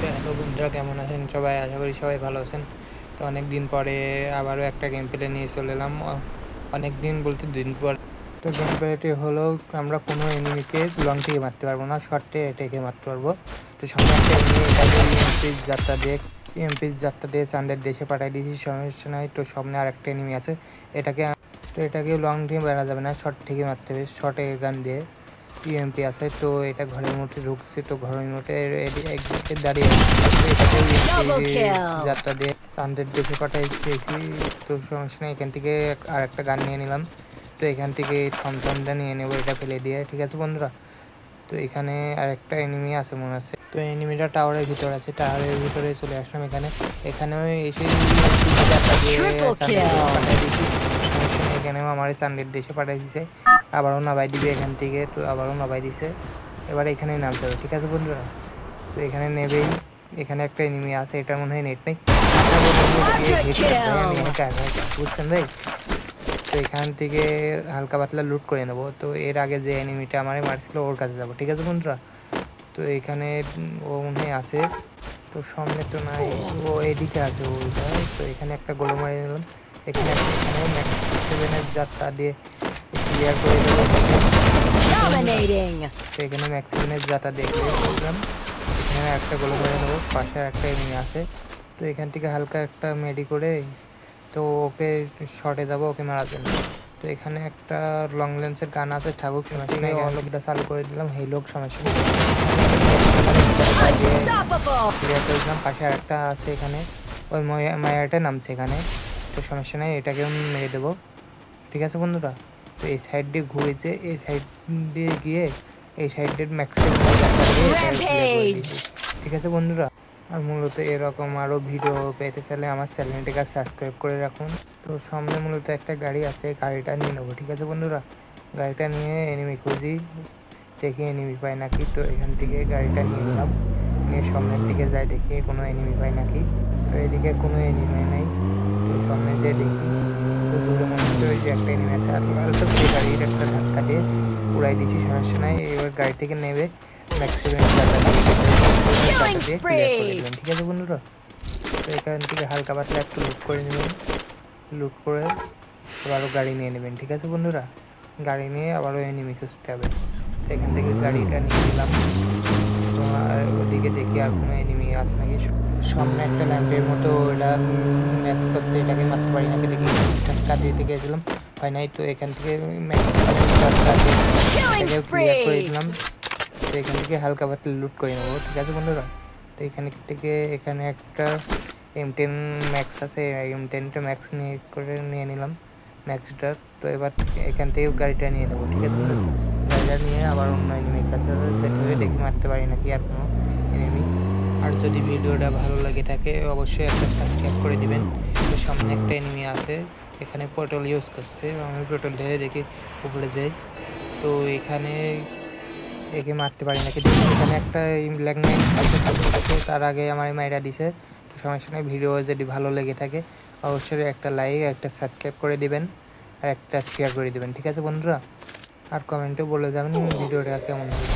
তো হ্যালো বন্ধুরা, কেমন আছেন সবাই? আশা করি সবাই ভালো আছেন। তো অনেক দিন পরে আবারও একটা গেম প্লে নিয়ে চলে এলাম। অনেক দিন বলতে দিন পর। তো গেম প্লেটি হলো, আমরা কোনো এনিমিকে লং থেকে মারতে পারবো না, শর্টে এটাকে মারতে পারবো। তো সামনে একটা এনিমি, এটাকে ইএমপির যাত্রা দিয়ে চাঁদের দেশে পাঠিয়ে দিয়েছি, সমস্যা নাই। তো সামনে আর একটা এনিমি আছে, এটাকে লং থেকে বেড়া যাবে না, শর্ট থেকে মারতে হবে, শর্টে গান দিয়ে। ইএমপি আছে, তো এটা ঘরের মধ্যে ঢুকছে, তো ঘরের মধ্যে দাঁড়িয়ে এটাকে যাত্রা দিয়ে চাঁদের দেশে পাঠাইছি। তো সমস্যা নেই, এখান থেকে আর একটা গান নিয়ে নিলাম। তো এখান থেকে থমথমটা নিয়ে নেবো, এটা ফেলে দিয়ে। ঠিক আছে বন্ধুরা, তো এখানে আর একটা এনিমি আছে মনে আছে। তো এনিমিটা টাওয়ারের ভিতরে আছে, টাওয়ারের ভিতরে চলে আসলাম। এখানেও এসে যাত্রা দিয়ে পাঠিয়ে দিয়েছি, সমস্যা নেই। এখানেও আমার চাঁদের দেশে পাঠিয়ে দিয়েছে, আবারও নামাই দিবে এখান থেকে। তো আবারও নামাই দিছে, এবার এখানেই নামতে হবে। ঠিক আছে বন্ধুরা, তো এখানে নেবেই। এখানে একটা এনিমি আছে, এটার মনে হয় নেট নেই, বুঝছেন ভাই? তো এখান থেকে হালকা পাতলা লুট করে নেবো। তো এর আগে যে এনিমিটা আমারে মারছিল ওর কাছে যাবো। ঠিক আছে বন্ধুরা, তো এখানে ও মনে হয় আছে, তো সামনে তো নাই, ও এদিকে আছে ওইটা। তো এখানে একটা গোল মারি নিলাম। এখানে ম্যাক্স 7-এর যাত্রা দিয়ে ক্লিয়ার করে দেবো। তো এখানে ম্যাক্স 7-এর যাত্রা দিয়ে ক্লিয়ার করলাম। এখানে একটা গোল মারি নেবো, পাশে একটা এনিমি আছে। তো এখান থেকে হালকা একটা মেডি করে, তো ওকে শর্টে যাবো ওকে মারার জন্য। তো এখানে একটা লং লেন্সের গান আছে, ঠাকুর সমস্যা নেই, লোকটা চালু করে দিলাম। হেই লোক সমস্যা নেই, ক্লিয়ার করে দিলাম। পাশে আর একটা আছে, এখানে ওই মায়াটা নামছে এখানে। তো সমস্যা নেই, এটাকেও মেরে দেবো। ঠিক আছে বন্ধুরা, তো এই সাইড দিয়ে ঘুরেছে, এই সাইড দিয়ে গিয়ে এই সাইডের ম্যাক্সিমাম ঠিক আছে বন্ধুরা। আর মূলত এরকম আরও ভিডিও পেতে চাইলে আমার চ্যানেলটিকে সাবস্ক্রাইব করে রাখুন। তো সামনে মূলত একটা গাড়ি আছে, গাড়িটা নিয়ে নেবো। ঠিক আছে বন্ধুরা, গাড়িটা নিয়ে এনিমি খুঁজি, দেখি এনিমি পাই নাকি। তো এখান থেকে গাড়িটা নিয়ে নিলাম, নিয়ে সামনের দিকে যাই, দেখি কোনো এনিমি পাই নাকি। তো এদিকে কোনো এনিমি নাই, তো সামনে যেয়ে দেখি, তো দূরে মনে হচ্ছে ওই যে একটা এনিমি আছে। আর গাড়ির একটা ধাক্কা দিয়ে উড়াই দিচ্ছি, সমস্যা নাই। এবার গাড়ি থেকে নেবে ম্যাক্সিমাম দিয়ে ক্লিয়ার করে দেবেন। ঠিক আছে বন্ধুরা, তো এখান থেকে হালকা পাতলা একটু লুট করে নেবেন, লুট করে আবারও গাড়ি নিয়ে নেবেন। ঠিক আছে বন্ধুরা, গাড়ি নিয়ে আবারও এনিমি খুঁজতে হবে। তো এখান থেকে গাড়িটা নিয়ে নিলাম। তোমার ওদিকে দেখি আর কোনো এনিমি আছে নাকি। সামনে একটা ল্যাম্পের মতো ওটা ম্যাক্স করছে, এটাকে মারতে পারি নাকি দেখি, ধাক্কা দিয়ে গেছিলাম, হয় নাই। তো এখান থেকে ক্লিয়ার করে দিলাম। তো এখান থেকে হালকা পাতলা লুট করে নেবো। ঠিক আছে বন্ধুরা, তো এখানে থেকে এখানে একটা M10 ম্যাক্স আছে, M10টা ম্যাক্স নিয়ে নিলাম ম্যাক্সটা। তো এবার এখান থেকে গাড়িটা নিয়ে নেবো। ঠিক আছে বন্ধুরা, গাড়িটা নিয়ে আবার অন্য এনিমির কাছে যেতে হবে, দেখি মারতে পারি নাকি আর কোনো এনিমি। আর যদি ভিডিওটা ভালো লাগে থাকে অবশ্যই একটা সাবস্ক্রাইব করে দিবেন। তো সামনে একটা এনিমি আছে, এখানে পোর্টাল ইউজ করছে, আমি পোর্টাল ঢেলে দেখি উপরে যাই। তো এখানে একে মারতে পারি নাকি দেখি, এখানে একটা ল্যাগম্যান আছে, তার আগে আমার মাইরা দিছে। তো সমস্যা নেই, ভিডিও যদি ভালো লেগে থাকে অবশ্যই একটা লাইক, একটা সাবস্ক্রাইব করে দিবেন, আর একটা শেয়ার করে দিবেন। ঠিক আছে বন্ধুরা, আর কমেন্টেও বলে যাবেন ভিডিওটা কেমন হবে।